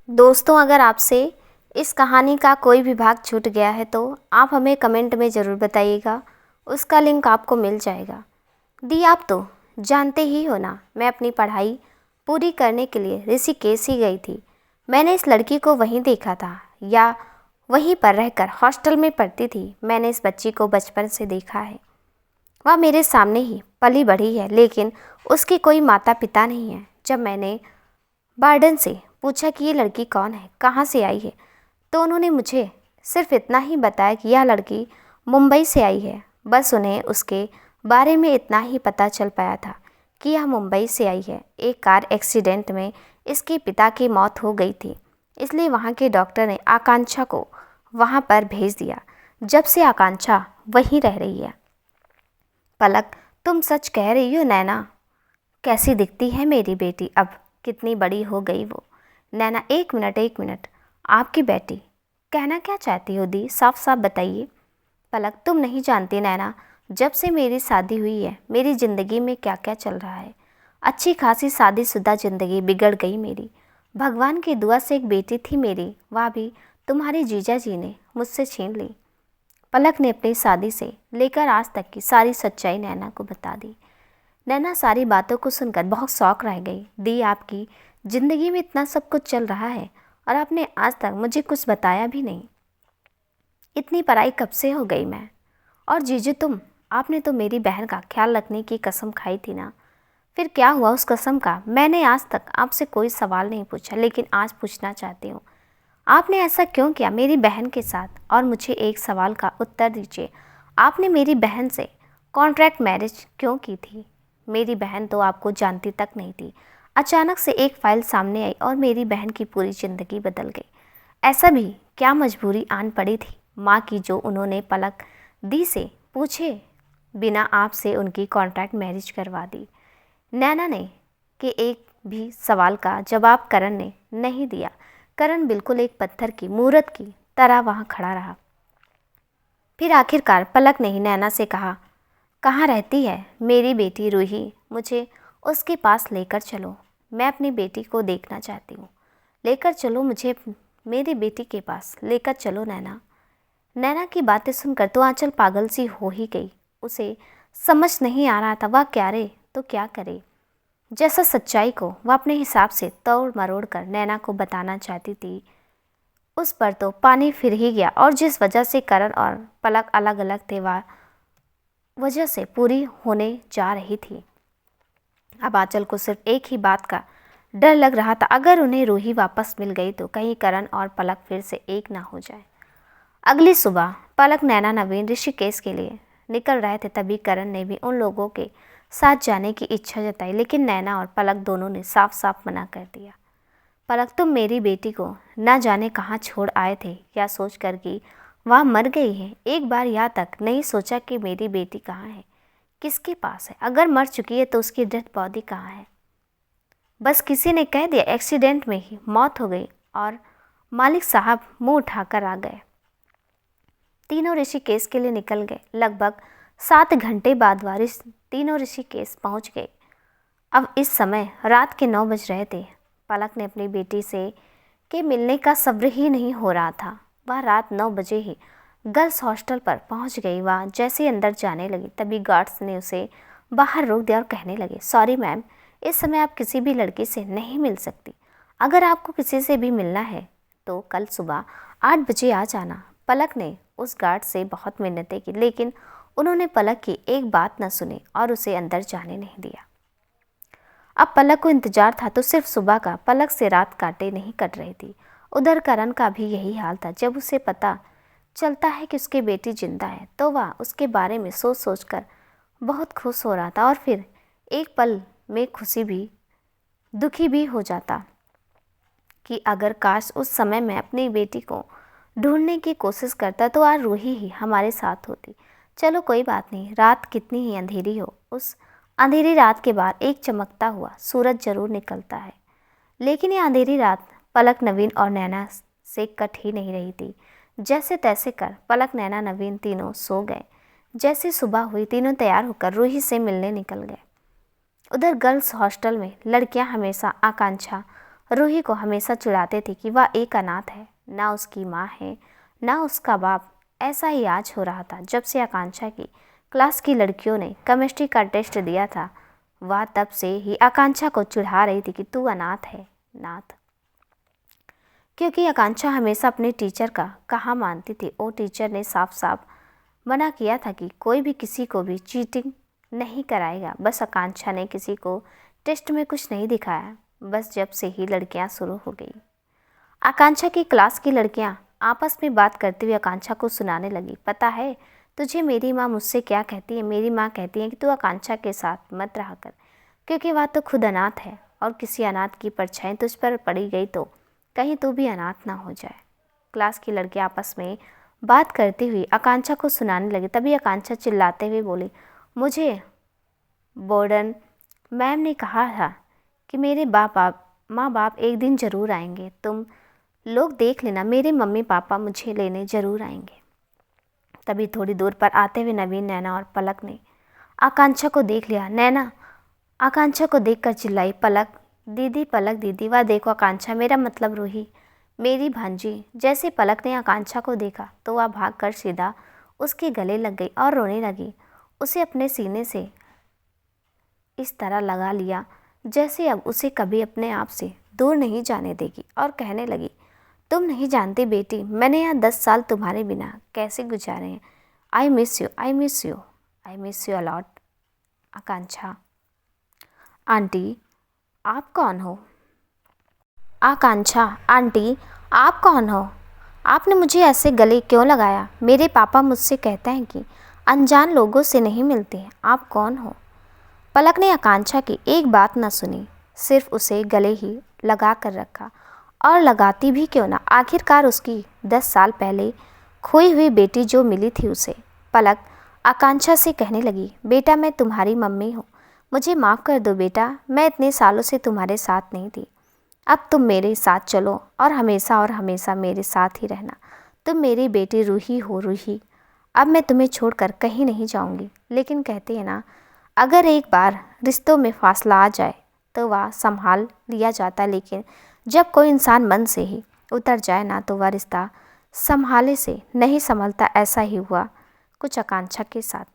दोस्तों, अगर आपसे इस कहानी का कोई भी भाग छूट गया है तो आप हमें कमेंट में ज़रूर बताइएगा। उसका लिंक आपको मिल जाएगा। दी, आप तो जानते ही हो ना, मैं अपनी पढ़ाई पूरी करने के लिए ऋषिकेश ही गई थी। मैंने इस लड़की को वहीं देखा था, या वहीं पर रहकर हॉस्टल में पढ़ती थी। मैंने इस बच्ची को बचपन से देखा है। वह मेरे सामने ही पली बढ़ी है, लेकिन उसके कोई माता पिता नहीं है। जब मैंने वार्डन से पूछा कि ये लड़की कौन है, कहाँ से आई है, तो उन्होंने मुझे सिर्फ इतना ही बताया कि यह लड़की मुंबई से आई है। बस उन्हें उसके बारे में इतना ही पता चल पाया था कि यह मुंबई से आई है। एक कार एक्सीडेंट में इसके पिता की मौत हो गई थी, इसलिए वहाँ के डॉक्टर ने आकांक्षा को वहाँ पर भेज दिया। जब से आकांक्षा वहीं रह रही है। पलक, तुम सच कह रही हो नैना? कैसी दिखती है मेरी बेटी अब? कितनी बड़ी हो गई वो? नैना, एक मिनट, आपकी बेटी? कहना क्या चाहती हो दी? साफ साफ बताइए। पलक, तुम नहीं जानती नैना, जब से मेरी शादी हुई है मेरी ज़िंदगी में क्या क्या चल रहा है। अच्छी खासी शादीशुदा ज़िंदगी बिगड़ गई मेरी। भगवान की दुआ से एक बेटी थी मेरी, वह भी तुम्हारे जीजा जी ने मुझसे छीन ली। पलक ने अपनी शादी से लेकर आज तक की सारी सच्चाई नैना को बता दी। नैना सारी बातों को सुनकर बहुत शौक रह गई। दी, आपकी ज़िंदगी में इतना सब कुछ चल रहा है और आपने आज तक मुझे कुछ बताया भी नहीं। इतनी पराई कब से हो गई मैं? और जीजू तुम, आपने तो मेरी बहन का ख्याल रखने की कसम खाई थी ना? फिर क्या हुआ उस कसम का? मैंने आज तक आपसे कोई सवाल नहीं पूछा, लेकिन आज पूछना चाहती हूँ। आपने ऐसा क्यों किया मेरी बहन के साथ? और मुझे एक सवाल का उत्तर दीजिए, आपने मेरी बहन से कॉन्ट्रैक्ट मैरिज क्यों की थी? मेरी बहन तो आपको जानती तक नहीं थी। अचानक से एक फाइल सामने आई और मेरी बहन की पूरी ज़िंदगी बदल गई। ऐसा भी क्या मजबूरी आन पड़ी थी माँ की, जो उन्होंने पलक दी से पूछे बिना आपसे उनकी कॉन्ट्रैक्ट मैरिज करवा दी? नैना ने के एक भी सवाल का जवाब करण ने नहीं दिया। करण बिल्कुल एक पत्थर की मूरत की तरह वहाँ खड़ा रहा। फिर आखिरकार पलक ने ही नैना से कहा, कहाँ रहती है मेरी बेटी रूही? मुझे उसके पास लेकर चलो, मैं अपनी बेटी को देखना चाहती हूँ। लेकर चलो मुझे मेरी बेटी के पास, लेकर चलो नैना। नैना की बातें सुनकर तो आंचल पागल सी हो ही गई। उसे समझ नहीं आ रहा था वह क्या रे तो क्या करे। जैसा सच्चाई को वह अपने हिसाब से तोड़ मरोड़ कर नैना को बताना चाहती थी, उस पर तो पानी फिर ही गया। और जिस वजह से करण और पलक अलग अलग थे, वह वजह से पूरी होने जा रही थी। अब आंचल को सिर्फ एक ही बात का डर लग रहा था, अगर उन्हें रूही वापस मिल गई तो कहीं करण और पलक फिर से एक ना हो जाए। अगली सुबह पलक, नैना, नवीन ऋषिकेश के लिए निकल रहे थे। तभी करण ने भी उन लोगों के साथ जाने की इच्छा जताई, लेकिन नैना और पलक दोनों ने साफ साफ मना कर दिया। पलक, तुम मेरी बेटी को न जाने कहाँ छोड़ आए थे, क्या सोच कर कि वह मर गई है? एक बार यहाँ तक नहीं सोचा कि मेरी बेटी कहाँ है, किसके पास है? अगर मर चुकी है तो उसकी डेड बॉडी कहाँ है? बस किसी ने कह दिया एक्सीडेंट में ही मौत हो गई और मालिक साहब मुंह उठाकर आ गए। तीनों ऋषिकेश के लिए निकल गए। लगभग 7 घंटे बाद तीनों ऋषिकेश पहुंच गए। अब इस समय रात के 9 बज रहे थे। पलक ने अपनी बेटी से के मिलने का सब्र ही नहीं हो रहा था। वह रात 9 बजे ही गर्ल्स हॉस्टल पर पहुंच गई। वह जैसे अंदर जाने लगी तभी गार्ड्स ने उसे बाहर रोक दिया और कहने लगे, सॉरी मैम, इस समय आप किसी भी लड़की से नहीं मिल सकती। अगर आपको किसी से भी मिलना है तो कल सुबह 8 बजे आ जाना। पलक ने उस गार्ड से बहुत मिन्नतें की, लेकिन उन्होंने पलक की एक बात न सुनी और उसे अंदर जाने नहीं दिया। अब पलक को इंतजार था तो सिर्फ सुबह का। पलक से रात काटे नहीं कट रही थी। उधर करण का भी यही हाल था। जब उसे पता चलता है कि उसकी बेटी जिंदा है तो वह उसके बारे में सोच सोच कर बहुत खुश हो रहा था, और फिर एक पल में खुशी भी दुखी भी हो जाता कि अगर काश उस समय मैं अपनी बेटी को ढूंढने की कोशिश करता तो आज रूही ही हमारे साथ होती। चलो कोई बात नहीं, रात कितनी ही अंधेरी हो, उस अंधेरी रात के बाद एक चमकता हुआ सूरज जरूर निकलता है। लेकिन ये अंधेरी रात पलक, नवीन और नैना से कट ही नहीं रही थी। जैसे तैसे कर पलक, नैना, नवीन तीनों सो गए। जैसे सुबह हुई तीनों तैयार होकर रूही से मिलने निकल गए। उधर गर्ल्स हॉस्टल में लड़कियां हमेशा आकांक्षा, रूही को हमेशा चिढ़ाते थे कि वह एक अनाथ है, ना उसकी माँ है ना उसका बाप। ऐसा ही आज हो रहा था। जब से आकांक्षा की क्लास की लड़कियों ने केमिस्ट्री का टेस्ट दिया था, वह तब से ही आकांक्षा को चिढ़ा रही थी कि तू अनाथ है, नाथ। क्योंकि आकांक्षा हमेशा अपने टीचर का कहा मानती थी और टीचर ने साफ साफ मना किया था कि कोई भी किसी को भी चीटिंग नहीं कराएगा। बस आकांक्षा ने किसी को टेस्ट में कुछ नहीं दिखाया। बस जब से ही लड़कियां शुरू हो गई, आकांक्षा की क्लास की लड़कियां आपस में बात करते हुए आकांक्षा को सुनाने लगी। पता है तुझे मेरी माँ मुझसे क्या कहती है? मेरी माँ कहती है कि तू आकांक्षा के साथ मत रहा कर, क्योंकि वह तो खुद अनाथ है और किसी अनाथ की परछाई तुझ पर पड़ी गई तो कहीं तू भी अनाथ ना हो जाए। क्लास की लड़कियां आपस में बात करती हुई आकांक्षा को सुनाने लगी। तभी आकांक्षा चिल्लाते हुए बोली, मुझे वार्डन मैम ने कहा था कि मेरे माँ बाप एक दिन ज़रूर आएंगे। तुम लोग देख लेना, मेरे मम्मी पापा मुझे लेने ज़रूर आएंगे। तभी थोड़ी दूर पर आते हुए नवीन, नैना और पलक ने आकांक्षा को देख लिया। नैना आकांक्षा को देखकर चिल्लाई, पलक दीदी, वह देखो आकांक्षा, मेरा मतलब रूही, मेरी भांजी। जैसे पलक ने आकांक्षा को देखा तो वह भागकर सीधा उसके गले लग गई और रोने लगी। उसे अपने सीने से इस तरह लगा लिया जैसे अब उसे कभी अपने आप से दूर नहीं जाने देगी और कहने लगी, तुम नहीं जानती बेटी, मैंने यहाँ 10 साल तुम्हारे बिना कैसे गुजारे हैं। I miss you, I miss you, I miss you a lot. Akanksha, aunty आप कौन हो? आकांक्षा, आंटी आप कौन हो? आपने मुझे ऐसे गले क्यों लगाया? मेरे पापा मुझसे कहते हैं कि अनजान लोगों से नहीं मिलते। आप कौन हो? पलक ने आकांक्षा की एक बात न सुनी, सिर्फ उसे गले ही लगा कर रखा। और लगाती भी क्यों ना, आखिरकार उसकी 10 साल पहले खोई हुई बेटी जो मिली थी उसे। पलक आकांक्षा से कहने लगी, बेटा मैं तुम्हारी मम्मी हूँ, मुझे माफ़ कर दो बेटा, मैं इतने सालों से तुम्हारे साथ नहीं थी। अब तुम मेरे साथ चलो और हमेशा मेरे साथ ही रहना। तुम मेरी बेटी रूही हो। रूही, अब मैं तुम्हें छोड़कर कहीं नहीं जाऊँगी। लेकिन कहते हैं ना, अगर एक बार रिश्तों में फासला आ जाए तो वह संभाल लिया जाता, लेकिन जब कोई इंसान मन से ही उतर जाए ना तो वह रिश्ता संभाले से नहीं संभलता। ऐसा ही हुआ कुछ आकांक्षा के साथ।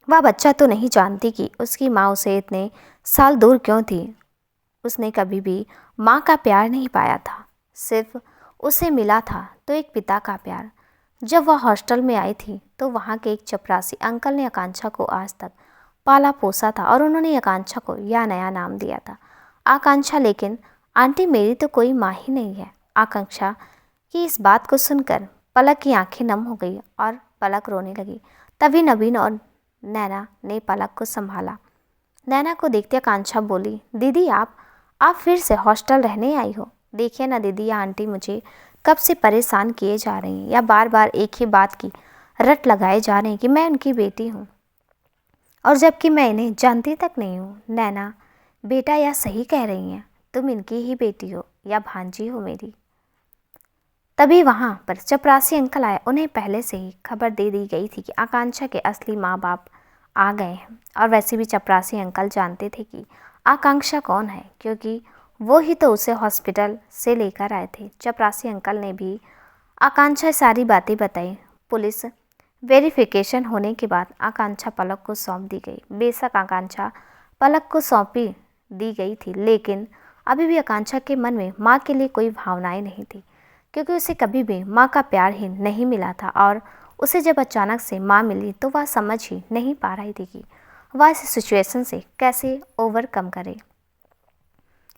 वह बच्चा तो नहीं जानती कि उसकी माँ उसे इतने साल दूर क्यों थी। उसने कभी भी माँ का प्यार नहीं पाया था, सिर्फ उसे मिला था तो एक पिता का प्यार। जब वह हॉस्टल में आई थी तो वहाँ के एक चपरासी अंकल ने आकांक्षा को आज तक पाला पोसा था और उन्होंने आकांक्षा को यह नया नाम दिया था, आकांक्षा। लेकिन आंटी मेरी तो कोई माँ ही नहीं है। आकांक्षा की इस बात को सुनकर पलक की आंखें नम हो गई और पलक रोने लगी। तभी नवीन और नैना ने पलक को संभाला। नैना को देखते आकांक्षा बोली, दीदी आप फिर से हॉस्टल रहने आई हो? देखिए ना दीदी, या आंटी मुझे कब से परेशान किए जा रही हैं, या बार बार एक ही बात की रट लगाए जा रहे हैं कि मैं उनकी बेटी हूँ, और जबकि मैं इन्हें जानती तक नहीं हूँ। नैना बेटा, यह सही कह रही हैं, तुम इनकी ही बेटी हो या भांजी हो मेरी। तभी वहाँ पर चपरासी अंकल आए। उन्हें पहले से ही खबर दे दी गई थी कि आकांक्षा के असली माँ बाप आ गए हैं, और वैसे भी चपरासी अंकल जानते थे कि आकांक्षा कौन है, क्योंकि वो ही तो उसे हॉस्पिटल से लेकर आए थे। चपरासी अंकल ने भी आकांक्षा सारी बातें बताई। पुलिस वेरिफिकेशन होने के बाद आकांक्षा पलक को सौंप दी गई। बेशक आकांक्षा पलक को सौंपी दी गई थी, लेकिन अभी भी आकांक्षा के मन में माँ के लिए कोई भावनाएं नहीं थी, क्योंकि उसे कभी भी माँ का प्यार ही नहीं मिला था। और उसे जब अचानक से माँ मिली तो वह समझ ही नहीं पा रही थी कि वह इस सिचुएशन से कैसे ओवरकम करे।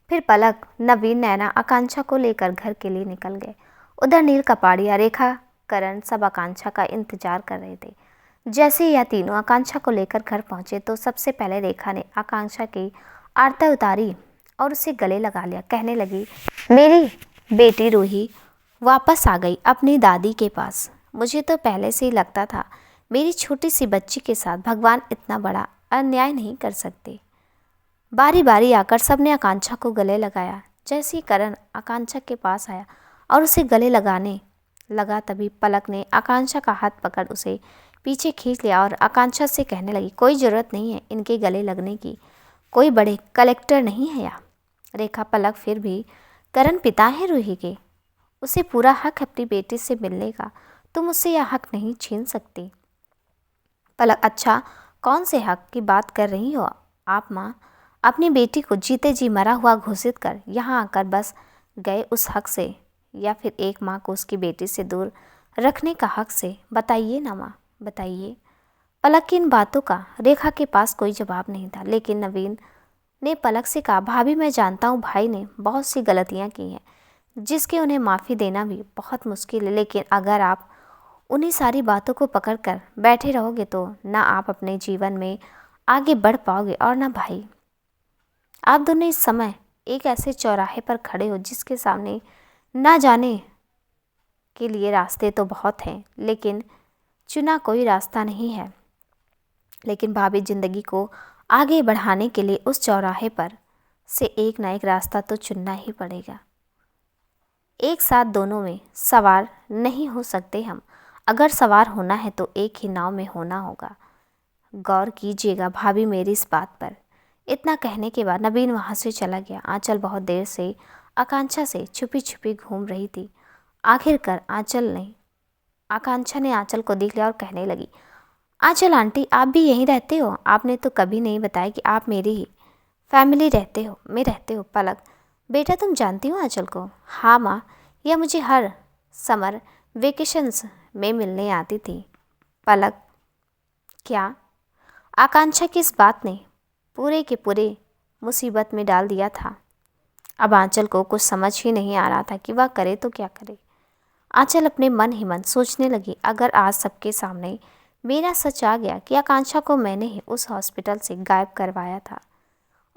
फिर पलक, नवीन, नैना आकांक्षा को लेकर घर के लिए निकल गए। उधर नील, कपाड़िया, रेखा, करण सब आकांक्षा का इंतजार कर रहे थे। जैसे यह तीनों आकांक्षा को लेकर घर पहुंचे तो सबसे पहले रेखा ने आकांक्षा की आरती उतारी और उसे गले लगा लिया। कहने लगी, मेरी बेटी रूही वापस आ गई अपनी दादी के पास। मुझे तो पहले से ही लगता था मेरी छोटी सी बच्ची के साथ भगवान इतना बड़ा अन्याय नहीं कर सकते। बारी बारी आकर सबने आकांक्षा को गले लगाया। जैसे ही करण आकांक्षा के पास आया और उसे गले लगाने लगा, तभी पलक ने आकांक्षा का हाथ पकड़ उसे पीछे खींच लिया और आकांक्षा से कहने लगी, कोई ज़रूरत नहीं है इनके गले लगने की, कोई बड़े कलेक्टर नहीं है यहाँ। रेखा, पलक फिर भी करण पिता है रूही के, उसे पूरा हक है अपनी बेटी से मिलने का, तुम उससे यह हक नहीं छीन सकती। पलक, अच्छा कौन से हक की बात कर रही हो आप माँ? अपनी बेटी को जीते जी मरा हुआ घोषित कर यहाँ आकर बस गए उस हक से, या फिर एक माँ को उसकी बेटी से दूर रखने का हक से? बताइए ना माँ, बताइए। पलक की इन बातों का रेखा के पास कोई जवाब नहीं था, लेकिन नवीन ने पलक से कहा, भाभी मैं जानता हूँ भाई ने बहुत सी गलतियाँ की हैं जिसके उन्हें माफ़ी देना भी बहुत मुश्किल है, लेकिन अगर आप उन्हीं सारी बातों को पकड़ कर बैठे रहोगे तो ना आप अपने जीवन में आगे बढ़ पाओगे और ना भाई। आप दोनों इस समय एक ऐसे चौराहे पर खड़े हो जिसके सामने ना जाने के लिए रास्ते तो बहुत हैं, लेकिन चुना कोई रास्ता नहीं है। लेकिन भाभी, जिंदगी को आगे बढ़ाने के लिए उस चौराहे पर से एक ना एक रास्ता तो चुनना ही पड़ेगा। एक साथ दोनों में सवार नहीं हो सकते हम, अगर सवार होना है तो एक ही नाव में होना होगा। गौर कीजिएगा भाभी मेरी इस बात पर। इतना कहने के बाद नवीन वहाँ से चला गया। आंचल बहुत देर से आकांक्षा से छुपी छुपी घूम रही थी। आखिरकार आकांक्षा ने आंचल को देख लिया और कहने लगी, आंचल आंटी आप भी यहीं रहते हो? आपने तो कभी नहीं बताया कि आप मेरी ही फैमिली में रहते हो। पलक, बेटा तुम जानती हो आंचल को? हाँ माँ, यह मुझे हर समर वेकेशंस में मिलने आती थी। पलक, क्या? आकांक्षा की इस बात ने पूरे के पूरे मुसीबत में डाल दिया था। अब आंचल को कुछ समझ ही नहीं आ रहा था कि वह करे तो क्या करे। आंचल अपने मन ही मन सोचने लगी, अगर आज सबके सामने मेरा सच आ गया कि आकांक्षा को मैंने ही उस हॉस्पिटल से गायब करवाया था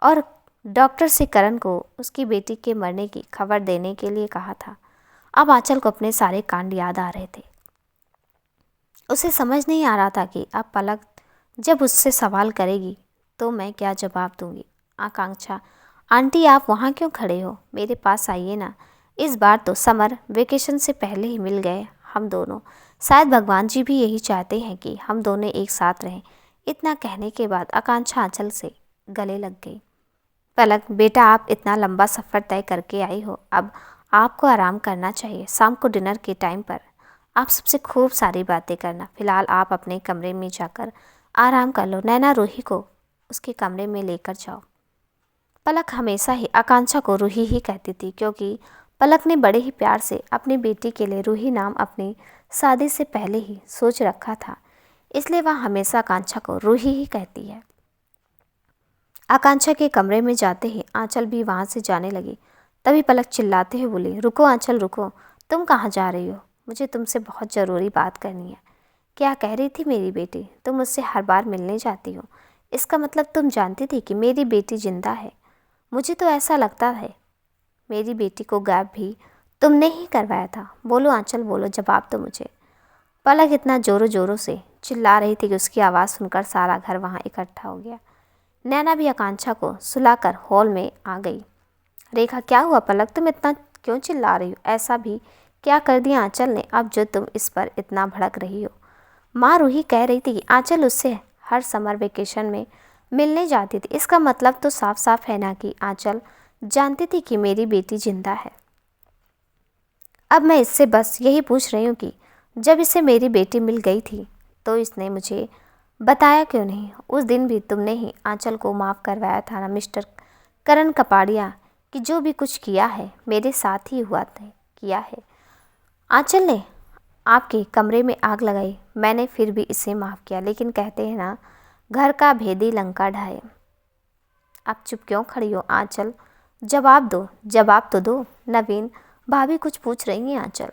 और डॉक्टर से करण को उसकी बेटी के मरने की खबर देने के लिए कहा था। अब आंचल को अपने सारे कांड याद आ रहे थे। उसे समझ नहीं आ रहा था कि अब पलक जब उससे सवाल करेगी तो मैं क्या जवाब दूंगी। आकांक्षा आंटी आप वहाँ क्यों खड़े हो? मेरे पास आइए ना। इस बार तो समर वेकेशन से पहले ही मिल गए हम दोनों। शायद भगवान जी भी यही चाहते हैं कि हम दोनों एक साथ रहें। इतना कहने के बाद आकांक्षा आंचल से गले लग गई। पलक, बेटा आप इतना लंबा सफ़र तय करके आई हो, अब आपको आराम करना चाहिए। शाम को डिनर के टाइम पर आप सबसे खूब सारी बातें करना। फिलहाल आप अपने कमरे में जाकर आराम कर लो। नैना रूही को उसके कमरे में लेकर जाओ। पलक हमेशा ही आकांक्षा को रूही ही कहती थी, क्योंकि पलक ने बड़े ही प्यार से अपनी बेटी के लिए रूही नाम अपनी शादी से पहले ही सोच रखा था, इसलिए वह हमेशा आकांक्षा को रूही ही कहती है। आकांक्षा के कमरे में जाते ही आंचल भी वहाँ से जाने लगी। तभी पलक चिल्लाते हुए बोली, रुको आंचल रुको, तुम कहाँ जा रही हो? मुझे तुमसे बहुत ज़रूरी बात करनी है। क्या कह रही थी मेरी बेटी? तुम मुझसे हर बार मिलने जाती हो, इसका मतलब तुम जानती थी कि मेरी बेटी जिंदा है? मुझे तो ऐसा लगता है मेरी बेटी को गायब भी तुमने ही करवाया था। बोलो आंचल बोलो, जवाब दो मुझे। पलक इतना ज़ोरों ज़ोरों से चिल्ला रही थी कि उसकी आवाज़ सुनकर सारा घर वहाँ इकट्ठा हो गया। नैना भी आकांक्षा को सुलाकर हॉल में आ गई। रेखा, क्या हुआ पलक, तुम इतना क्यों चिल्ला रही हो? ऐसा भी क्या कर दिया आंचल ने अब जो तुम इस पर इतना भड़क रही हो? माँ रूही कह रही थी कि आंचल उससे हर समर वेकेशन में मिलने जाती थी। इसका मतलब तो साफ साफ है ना कि आंचल जानती थी कि मेरी बेटी जिंदा है। अब मैं इससे बस यही पूछ रही हूँ कि जब इसे मेरी बेटी मिल गई थी तो इसने मुझे बताया क्यों नहीं? उस दिन भी तुमने ही आंचल को माफ़ करवाया था ना मिस्टर करण कपाड़िया, कि जो भी कुछ किया है मेरे साथ ही हुआ था, किया है। आंचल ने आपके कमरे में आग लगाई, मैंने फिर भी इसे माफ़ किया, लेकिन कहते हैं ना घर का भेदी लंका ढाए। आप चुप क्यों खड़ी हो आंचल? जवाब दो, जवाब तो दो। नवीन, भाभी कुछ पूछ रही हैं आंचल,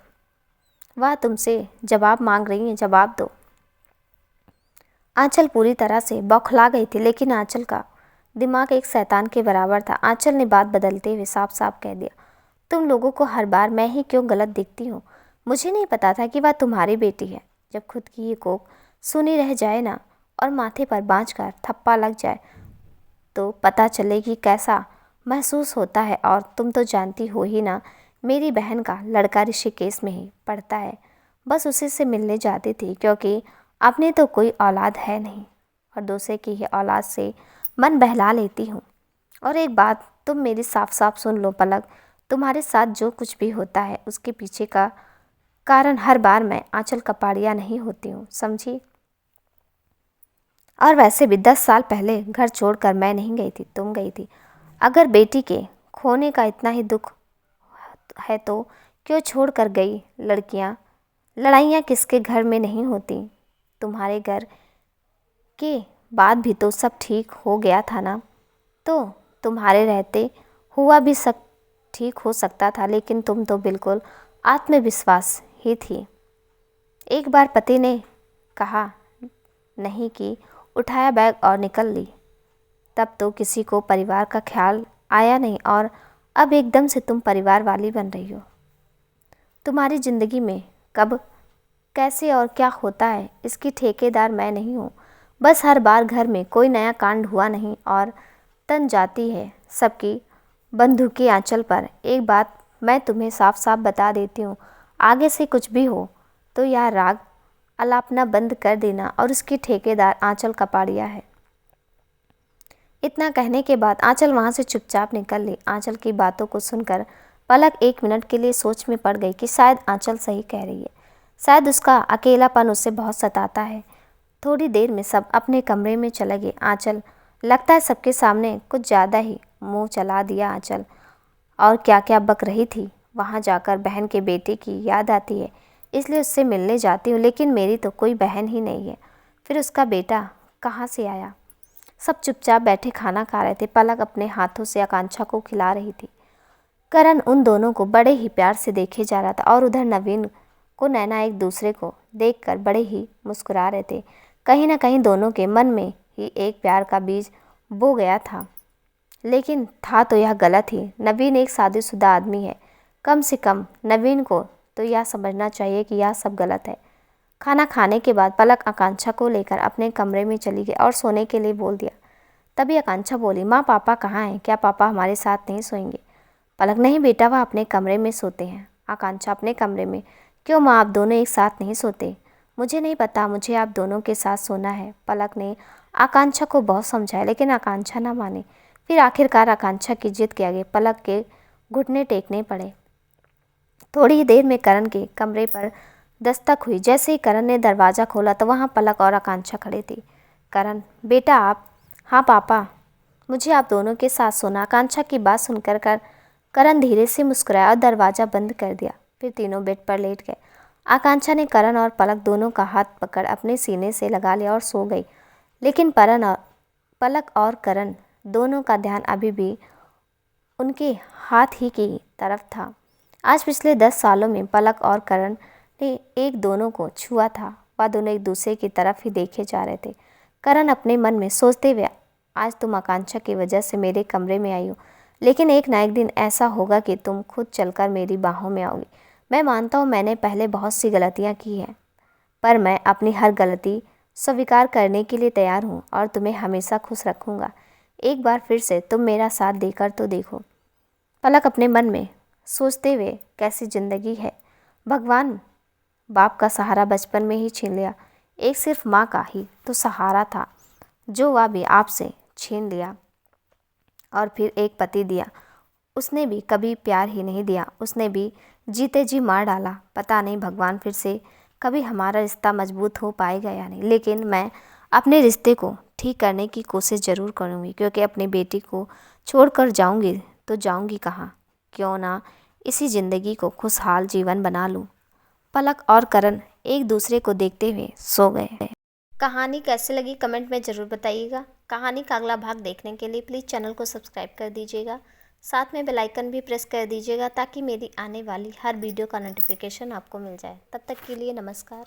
वह तुमसे जवाब मांग रही हैं, जवाब दो। आंचल पूरी तरह से बौखला गई थी, लेकिन आंचल का दिमाग एक शैतान के बराबर था। आंचल ने बात बदलते हुए साफ साफ कह दिया, तुम लोगों को हर बार मैं ही क्यों गलत दिखती हूँ? मुझे नहीं पता था कि वह तुम्हारी बेटी है। जब खुद की ये कोख सुनी रह जाए ना और माथे पर बाँझ कर थप्पा लग जाए तो पता चले कि कैसा महसूस होता है। और तुम तो जानती हो ही ना, मेरी बहन का लड़का ऋषिकेश में ही पढ़ता है। बस उसी से मिलने जाती थी, क्योंकि अपनी तो कोई औलाद है नहीं और दूसरे की ही औलाद से मन बहला लेती हूँ। और एक बात तुम मेरी साफ साफ सुन लो पलक, तुम्हारे साथ जो कुछ भी होता है उसके पीछे का कारण हर बार मैं आंचल कपाड़िया नहीं होती हूँ, समझी? और वैसे भी 10 साल पहले घर छोड़कर मैं नहीं गई थी, तुम गई थी। अगर बेटी के खोने का इतना ही दुख है तो क्यों छोड़ कर गई? लड़ाइयाँ किसके घर में नहीं होती? तुम्हारे घर के बाद भी तो सब ठीक हो गया था ना। तो तुम्हारे रहते हुआ भी सब ठीक हो सकता था, लेकिन तुम तो बिल्कुल आत्मविश्वास ही थी। एक बार पति ने कहा नहीं कि उठाया बैग और निकल ली, तब तो किसी को परिवार का ख्याल आया नहीं, और अब एकदम से तुम परिवार वाली बन रही हो। तुम्हारी ज़िंदगी में कब कैसे और क्या होता है इसकी ठेकेदार मैं नहीं हूँ। बस हर बार घर में कोई नया कांड हुआ नहीं और तन जाती है सबकी बंदूकी आंचल पर। एक बात मैं तुम्हें साफ साफ बता देती हूँ, आगे से कुछ भी हो तो यह राग अलापना बंद कर देना, और उसकी ठेकेदार आंचल कपाड़िया है। इतना कहने के बाद आंचल वहाँ से चुपचाप निकल ली। आंचल की बातों को सुनकर पलक 1 मिनट के लिए सोच में पड़ गई कि शायद आंचल सही कह रही है, शायद उसका अकेलापन उसे बहुत सताता है। थोड़ी देर में सब अपने कमरे में चले गए। आंचल लगता है सबके सामने कुछ ज़्यादा ही मुंह चला दिया आंचल, और क्या क्या बक रही थी। वहाँ जाकर बहन के बेटे की याद आती है, इसलिए उससे मिलने जाती हूँ, लेकिन मेरी तो कोई बहन ही नहीं है, फिर उसका बेटा कहाँ से आया? सब चुपचाप बैठे खाना खा रहे थे। पलक अपने हाथों से आकांक्षा को खिला रही थी। करण उन दोनों को बड़े ही प्यार से देखे जा रहा था, और उधर नवीन को नैना एक दूसरे को देखकर बड़े ही मुस्कुरा रहे थे। कहीं ना कहीं दोनों के मन में ही एक प्यार का बीज बो गया था, लेकिन था तो यह गलत ही। नवीन एक शादीशुदा आदमी है, कम से कम नवीन को तो यह समझना चाहिए कि यह सब गलत है। खाना खाने के बाद पलक आकांक्षा को लेकर अपने कमरे में चली गई और सोने के लिए बोल दिया। तभी आकांक्षा बोली, माँ पापा कहाँ हैं? क्या पापा हमारे साथ नहीं सोएंगे? पलक, नहीं बेटा, वह अपने कमरे में सोते हैं। आकांक्षा, अपने कमरे में? क्यों माँ, आप दोनों एक साथ नहीं सोते? मुझे नहीं पता, मुझे आप दोनों के साथ सोना है। पलक ने आकांक्षा को बहुत समझाया, लेकिन आकांक्षा ना माने। फिर आखिरकार आकांक्षा की जिद के आगे पलक के घुटने टेकने पड़े। थोड़ी ही देर में करण के कमरे पर दस्तक हुई। जैसे ही करण ने दरवाज़ा खोला तो वहाँ पलक और आकांक्षा खड़े थे। करण, बेटा आप? हाँ पापा, मुझे आप दोनों के साथ सोना। आकांक्षा की बात सुनकर करण धीरे से मुस्कुराया और दरवाज़ा बंद कर दिया। फिर तीनों बेड पर लेट गए। आकांक्षा ने करण और पलक दोनों का हाथ पकड़ अपने सीने से लगा लिया और सो गई, लेकिन पलक और करण दोनों का ध्यान अभी भी उनके हाथ ही की तरफ था। आज पिछले 10 सालों में पलक और करण ने एक दोनों को छुआ था। वह दोनों एक दूसरे की तरफ ही देखे जा रहे थे। करण अपने मन में सोचते हुए, आज तुम आकांक्षा की वजह से मेरे कमरे में आई हो, लेकिन एक ना एक दिन ऐसा होगा कि तुम खुद चलकर मेरी बाहों में आओगी। मैं मानता हूँ मैंने पहले बहुत सी गलतियाँ की हैं, पर मैं अपनी हर गलती स्वीकार करने के लिए तैयार हूँ और तुम्हें हमेशा खुश रखूँगा। एक बार फिर से तुम मेरा साथ देकर तो देखो। पलक अपने मन में सोचते हुए, कैसी ज़िंदगी है, भगवान बाप का सहारा बचपन में ही छीन लिया। एक सिर्फ माँ का ही तो सहारा था, जो वह भी आपसे छीन लिया। और फिर एक पति दिया, उसने भी कभी प्यार ही नहीं दिया, उसने भी जीते जी मार डाला। पता नहीं भगवान फिर से कभी हमारा रिश्ता मजबूत हो पाएगा या नहीं, लेकिन मैं अपने रिश्ते को ठीक करने की कोशिश ज़रूर करूँगी, क्योंकि अपनी बेटी को छोड़कर जाऊँगी तो जाऊँगी कहाँ? क्यों ना इसी ज़िंदगी को खुशहाल जीवन बना लूँ। पलक और करण एक दूसरे को देखते हुए सो गए। कहानी कैसी लगी कमेंट में ज़रूर बताइएगा। कहानी का अगला भाग देखने के लिए प्लीज़ चैनल को सब्सक्राइब कर दीजिएगा, साथ में बेल आइकन भी प्रेस कर दीजिएगा ताकि मेरी आने वाली हर वीडियो का नोटिफिकेशन आपको मिल जाए। तब तक के लिए नमस्कार।